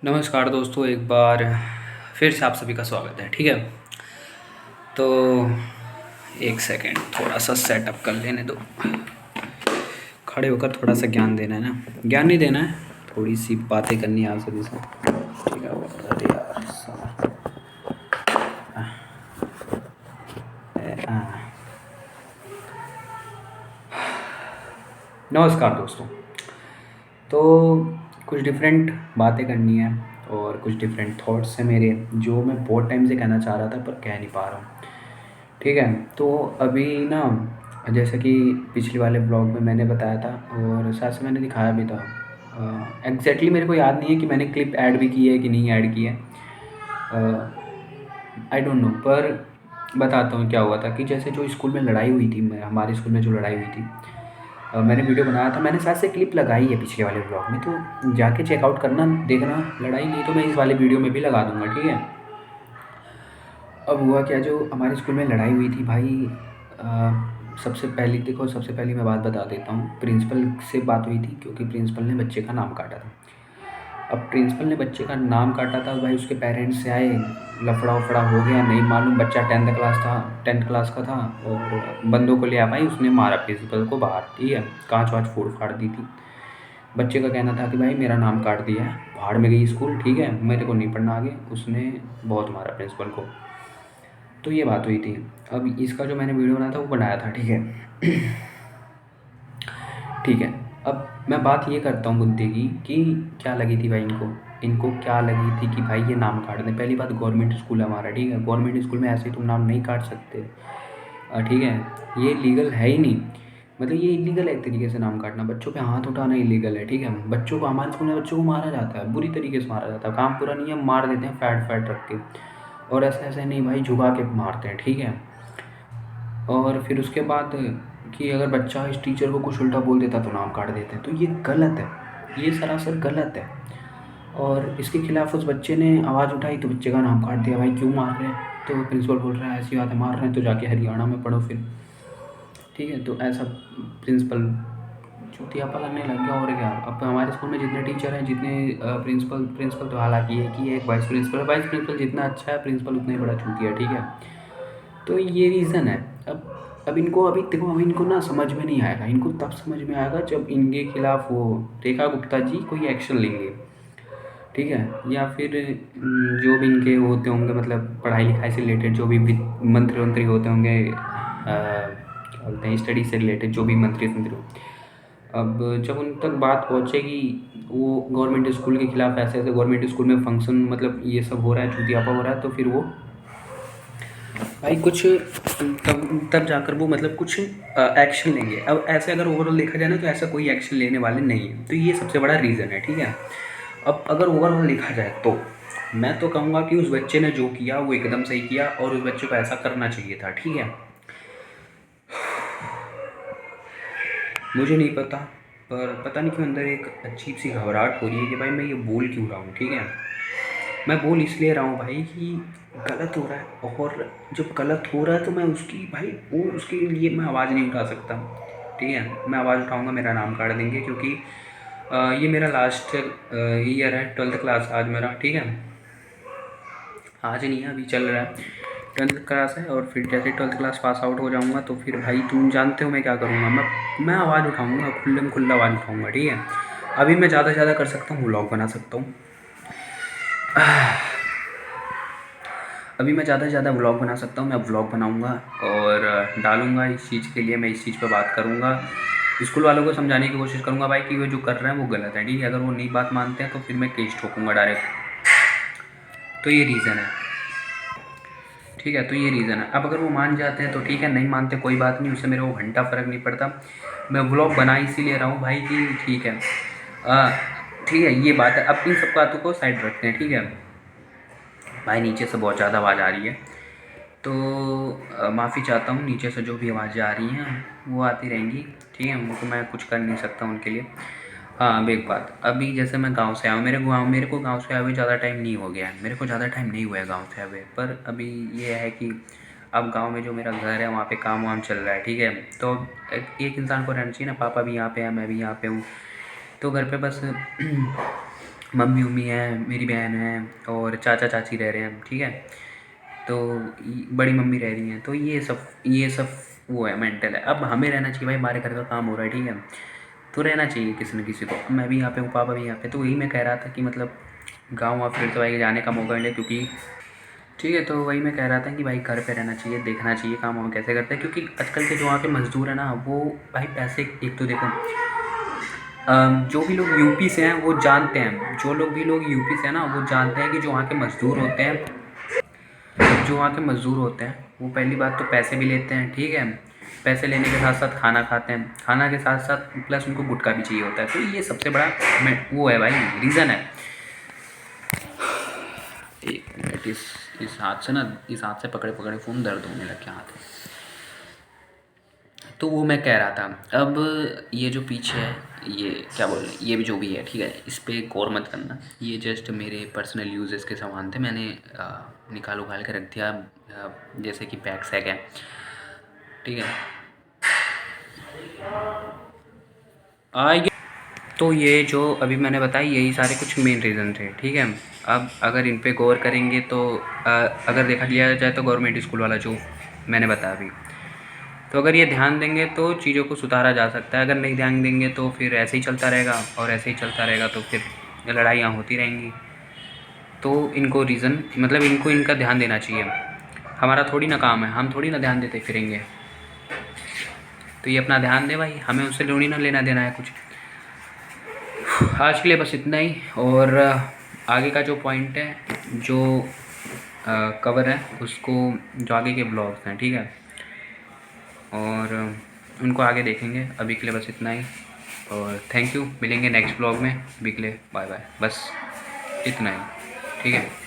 नमस्कार दोस्तों, एक बार फिर से आप सभी का स्वागत है। ठीक है, तो एक सेकंड थोड़ा सा सेटअप कर लेने दो। खड़े होकर थोड़ा सा ज्ञान देना है ना, ज्ञान नहीं देना है, थोड़ी सी बातें करनी है आप सभी से। ठीक है, अरे यार साला। हाँ। नमस्कार दोस्तों, तो कुछ डिफरेंट बातें करनी है और कुछ डिफरेंट थॉट्स हैं मेरे, जो मैं बहुत टाइम से कहना चाह रहा था पर कह नहीं पा रहा हूँ। ठीक है, तो अभी ना, जैसे कि पिछले वाले ब्लॉग में मैंने बताया था और साथ से मैंने दिखाया भी था। एग्जैक्टली मेरे को याद नहीं है कि मैंने क्लिप ऐड भी की है कि नहीं ऐड की है, आई डोंट नो। पर बताता हूँ क्या हुआ था कि जैसे जो स्कूल में लड़ाई हुई थी, हमारे स्कूल में जो लड़ाई हुई थी, मैंने वीडियो बनाया था, मैंने साथ से क्लिप लगाई है पिछले वाले ब्लॉग में, तो जाके चेकआउट करना, देखना। लड़ाई नहीं तो मैं इस वाले वीडियो में भी लगा दूंगा। ठीक है, अब हुआ क्या, जो हमारे स्कूल में लड़ाई हुई थी भाई, सबसे पहले देखो, सबसे पहले मैं बात बता देता हूँ। प्रिंसिपल से बात हुई थी क्योंकि प्रिंसिपल ने बच्चे का नाम काटा था। अब प्रिंसिपल ने बच्चे का नाम काटा था भाई, उसके पेरेंट्स से आए, लफड़ा वफड़ा हो गया, नहीं मालूम, बच्चा 10th क्लास का था और बंदों को लिया भाई, उसने मारा प्रिंसिपल को बाहर। ठीक है, कांच वाँच फोड़ फाड़ दी थी। बच्चे का कहना था कि भाई मेरा नाम काट दिया है, भाड़ में गई स्कूल, ठीक है, मेरे को नहीं पढ़ना आगे। उसने बहुत मारा प्रिंसिपल को। तो ये बात हुई थी। अब इसका जो मैंने वीडियो बनाया था वो बनाया था। ठीक है। ठीक है, अब मैं बात ये करता हूँ मुद्दे की कि क्या लगी थी भाई इनको क्या लगी थी कि भाई ये नाम काट दें। पहली बात, गवर्नमेंट स्कूल है हमारा। ठीक है, गवर्नमेंट स्कूल में ऐसे ही तुम नाम नहीं काट सकते। ठीक है, ये लीगल है ही नहीं, मतलब ये इलीगल है एक तरीके से नाम काटना। बच्चों पे हाथ उठाना इलीगल है। ठीक है, बच्चों को, हमारे स्कूल में बच्चों को मारा जाता है, बुरी तरीके से मारा जाता है। काम पूरा नहीं है, मार देते हैं फैट फैट रख के, और ऐसे ऐसे नहीं भाई, झुका के मारते हैं। ठीक है, और फिर उसके बाद कि अगर बच्चा इस टीचर को कुछ उल्टा बोल देता तो नाम काट देते हैं। तो ये गलत है, ये सरासर गलत है। और इसके खिलाफ उस बच्चे ने आवाज़ उठाई तो बच्चे का नाम काट दिया। भाई क्यों मार रहे हैं? तो प्रिंसिपल बोल रहा है ऐसी बात है, मार रहे हैं तो जाके हरियाणा में पढ़ो फिर। ठीक है, तो ऐसा प्रिंसिपल चूतियापा करने लग गया। और क्या, अब हमारे स्कूल में जितने टीचर हैं, जितने प्रिंसिपल तो हालांकि एक ही है, एक वाइस प्रिंसिपल है। वाइस प्रिंसिपल जितना अच्छा है, प्रिंसिपल उतना ही बड़ा चूतिया है। ठीक है, तो ये रीज़न है। अब इनको, अभी देखो, अभी इनको ना समझ में नहीं आएगा, इनको तब समझ में आएगा जब इनके खिलाफ वो रेखा गुप्ता जी कोई एक्शन लेंगे। ठीक है, या फिर जो भी इनके होते होंगे, मतलब पढ़ाई लिखाई से रिलेटेड जो भी मंत्री वंत्री होते होंगे, क्या बोलते हैं, स्टडी से रिलेटेड जो भी मंत्री मंत्री हो, अब जब उन तक बात पहुँचेगी, वो गवर्नमेंट स्कूल के खिलाफ ऐसे ऐसे गवर्नमेंट स्कूल में फंक्शन, मतलब ये सब हो रहा है, चूतियापा हो रहा है, तो फिर वो भाई कुछ तब तब जाकर वो, मतलब कुछ एक्शन लेंगे। अब ऐसे अगर ओवरऑल देखा जाए ना, तो ऐसा कोई एक्शन लेने वाले नहीं है। तो ये सबसे बड़ा रीज़न है। ठीक है, अब अगर ओवरऑल देखा जाए तो मैं तो कहूँगा कि उस बच्चे ने जो किया वो एकदम सही किया, और उस बच्चे को ऐसा करना चाहिए था। ठीक है, मुझे नहीं पता, पर पता नहीं क्यों अंदर एक अजीब सी घबराहट हो रही है कि भाई मैं ये बोल क्यों रहा हूँ। ठीक है, मैं बोल इसलिए रहा हूँ भाई कि गलत हो रहा है, और जब गलत हो रहा है तो मैं उसकी, भाई वो उसके लिए मैं आवाज़ नहीं उठा सकता। ठीक है, मैं आवाज़ उठाऊँगा मेरा नाम काट देंगे, क्योंकि ये मेरा लास्ट ईयर है, 12th क्लास आज मेरा। ठीक है, आज नहीं है, अभी चल रहा है, 10th क्लास है, और फिर जैसे 12th क्लास पास आउट हो जाऊँगा तो फिर भाई तुम जानते हो मैं क्या करूँगा, मैं आवाज़ उठाऊँगा, खुल्लम खुल्ला आवाज़ उठाऊँगा। ठीक है, अभी मैं ज़्यादा से ज़्यादा कर सकता हूँ व्लॉग बना सकता हूँ, अभी मैं ज़्यादा से ज़्यादा व्लॉग बना सकता हूँ। मैं व्लॉग बनाऊँगा और डालूँगा। इस चीज़ के लिए मैं इस चीज़ पे बात करूँगा, स्कूल वालों को समझाने की कोशिश करूँगा भाई कि वो जो कर रहे हैं वो गलत है। ठीक है, अगर वो नहीं बात मानते हैं तो फिर मैं केस ठोकूँगा डायरेक्ट। तो ये रीज़न है। ठीक है, तो ये रीज़न है। अब अगर वो मान जाते हैं तो ठीक है, नहीं मानते कोई बात नहीं, उससे मेरे को घंटा फ़र्क नहीं पड़ता। मैं व्लॉग बना इसीलिए रहा हूँ भाई कि ठीक है, ठीक है, ये बात है। अब इन सब बातों को साइड रखते हैं। ठीक है भाई, नीचे से बहुत ज़्यादा आवाज़ आ रही है, तो माफ़ी चाहता हूँ, नीचे से जो भी आवाज़ें आ रही हैं वो आती रहेंगी। ठीक है, उनको मैं कुछ कर नहीं सकता उनके लिए। हाँ, अब एक बात, अभी जैसे मैं गांव से आया हूँ, मेरे को गांव से आए हुए ज़्यादा टाइम नहीं हो गया है, मेरे को ज़्यादा टाइम नहीं हुआ है गांव से आए हुए। पर अभी ये है कि अब गांव में जो मेरा घर है वहाँ पे काम वाम चल रहा है। ठीक है, तो एक इंसान को रहना चाहिए ना, पापा भी यहाँ पे हैं, मैं भी यहाँ पे हूँ, तो घर पे बस मम्मी उम्मी हैं, मेरी बहन है और चाचा चाची रह रहे हैं, ठीक है। तो बड़ी मम्मी रह रही हैं, तो ये सब वो है, मेंटल है। अब हमें रहना चाहिए भाई, हमारे घर का काम हो रहा है, ठीक है, तो रहना चाहिए किसी न किसी को। मैं भी यहाँ पे हूँ, पापा भी यहाँ पे, तो वही मैं कह रहा था कि मतलब गाँव वाँव फिर तो भाई जाने का मौका मिले, क्योंकि ठीक है, तो वही मैं कह रहा था कि भाई घर पे रहना चाहिए, देखना चाहिए काम वाम कैसे करते हैं, क्योंकि आजकल के जो वहाँ के मज़दूर हैं ना, वो भाई पैसे, एक तो देखो जो भी लोग यूपी से हैं वो जानते हैं, जो लोग भी लोग यूपी से हैं ना वो जानते हैं कि जो वहाँ के मज़दूर होते हैं, जो वहाँ के मज़दूर होते हैं वो पहली बात तो पैसे भी लेते हैं, ठीक है। पैसे लेने के साथ साथ खाना खाते हैं, खाना के साथ साथ प्लस उनको गुटखा भी चाहिए होता है, तो ये सबसे बड़ा वो है भाई, रीज़न है। एक मिनट, इस हाथ से ना, इस हाथ से पकड़े पकड़े फ़ोन दर्द होने लग गया हाथ। तो वो मैं कह रहा था, अब ये जो पीछे है, ये क्या बोल रहे हैं, ये भी जो भी है, ठीक है, इस पे गौर मत करना। ये जस्ट मेरे पर्सनल यूजेस के सामान थे, मैंने निकाल उखाल के रख दिया, जैसे कि बैग सैग है, ठीक है। आइए, तो ये जो अभी मैंने बताई, यही सारे कुछ मेन रीज़न थे, ठीक है। अब अगर इन पे गौर करेंगे तो अगर देखा लिया जाए तो गवर्नमेंट स्कूल वाला जो मैंने बताया अभी, तो अगर ये ध्यान देंगे तो चीज़ों को सुधारा जा सकता है। अगर नहीं ध्यान देंगे तो फिर ऐसे ही चलता रहेगा, और ऐसे ही चलता रहेगा तो फिर लड़ाइयाँ होती रहेंगी। तो इनको रीज़न मतलब इनको इनका ध्यान देना चाहिए। हमारा थोड़ी ना काम है, हम थोड़ी ना ध्यान देते फिरेंगे, तो ये अपना ध्यान दे भाई, हमें उससे थोड़ी ना लेना देना है कुछ। आज के लिए बस इतना ही, और आगे का जो पॉइंट है, जो कवर है उसको, जो आगे के ब्लॉग्स हैं, ठीक है, और उनको आगे देखेंगे। अभी के लिए बस इतना ही, और थैंक यू, मिलेंगे नेक्स्ट ब्लॉग में। अभी के लिए बाय बाय, बस इतना ही, ठीक है।